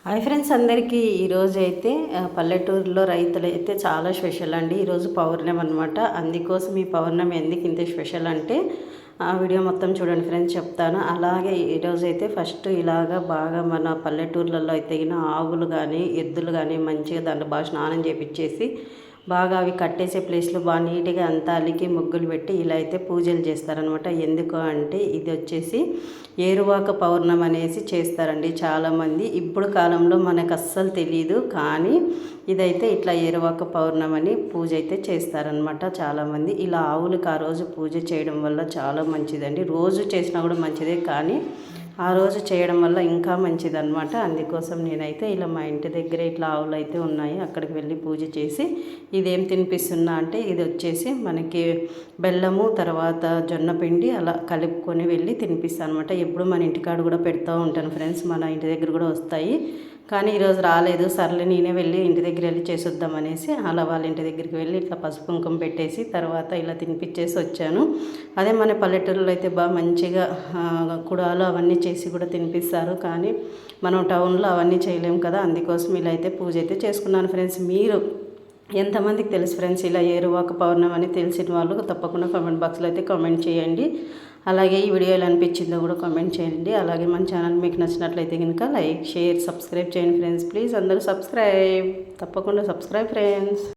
Hi friends అందరికీ ఈరోజైతే పల్లెటూరులో రైతులైతే చాలా స్పెషల్ అండి. ఈరోజు పౌర్ణమి అనమాట. అందుకోసం ఈ పౌర్ణమి ఎందుకు ఇంత స్పెషల్ అంటే ఆ వీడియో మొత్తం చూడండి ఫ్రెండ్స్, చెప్తాను. అలాగే ఈరోజైతే ఫస్ట్ ఇలాగా బాగా మన పల్లెటూర్లలో అయితే ఆవులు కానీ ఎద్దులు కానీ మంచిగా దాంట్లో బాగా స్నానం చేపించేసి బాగా అవి కట్టేసే ప్లేస్లో బాగా నీట్గా అంతా అలికి ముగ్గులు పెట్టి ఇలా అయితే పూజలు చేస్తారనమాట. ఎందుకు అంటే ఇది వచ్చేసి ఏరువాక పౌర్ణమి అనేసి చేస్తారండి చాలామంది. ఇప్పుడు కాలంలో మనకు అస్సలు తెలియదు, కానీ ఇదైతే ఇట్లా ఏరువాక పౌర్ణమి అని పూజ అయితే చేస్తారనమాట చాలామంది. ఇలా ఆవులకు ఆ రోజు పూజ చేయడం వల్ల చాలా మంచిదండి. రోజు చేసినా కూడా మంచిదే, కానీ ఆ రోజు చేయడం వల్ల ఇంకా మంచిదన్నమాట. అందుకోసం నేనైతే ఇలా మా ఇంటి దగ్గర ఇట్లా ఆవులు అయితే ఉన్నాయి, అక్కడికి వెళ్ళి పూజ చేసి ఇదేం తినిపిస్తున్నా అంటే ఇది వచ్చేసి మనకి బెల్లము తర్వాత జొన్న పిండి అలా కలుపుకొని వెళ్ళి తినిపిస్తాను అనమాట. ఎప్పుడు మన ఇంటికాడ కూడా పెడుతూ ఉంటాను ఫ్రెండ్స్, మన ఇంటి దగ్గర కూడా వస్తాయి. కానీ ఈరోజు రాలేదు, సర్లే నేనే వెళ్ళి ఇంటి దగ్గర వెళ్ళి చేసొద్దాం అనేసి అలా వాళ్ళ ఇంటి దగ్గరికి వెళ్ళి ఇట్లా పసుపు కుంకుమ పెట్టేసి తర్వాత ఇలా తినిపించేసి వచ్చాను. అదే మన పల్లెటూరులో అయితే బాగా మంచిగా కుడాలు అవన్నీ చేసి కూడా తినిపిస్తారు, కానీ మనం టౌన్లో అవన్నీ చేయలేము కదా. అందుకోసం ఇలా అయితే పూజ అయితే చేసుకున్నాను ఫ్రెండ్స్. మీరు ఎంతమందికి తెలుసు ఫ్రెండ్స్ ఇలా ఏరువాక పౌర్ణమి అని తెలిసిన వాళ్ళు తప్పకుండా కామెంట్ బాక్స్లో అయితే కామెంట్ చేయండి. అలాగే ఈ వీడియో ఎలా అనిపించిందో కూడా కామెంట్ చేయండి. అలాగే మన ఛానల్ మీకు నచ్చినట్లయితే కనుక లైక్ షేర్ సబ్స్క్రైబ్ చేయండి ఫ్రెండ్స్. ప్లీజ్ అందరూ సబ్స్క్రైబ్, తప్పకుండా సబ్స్క్రైబ్ ఫ్రెండ్స్.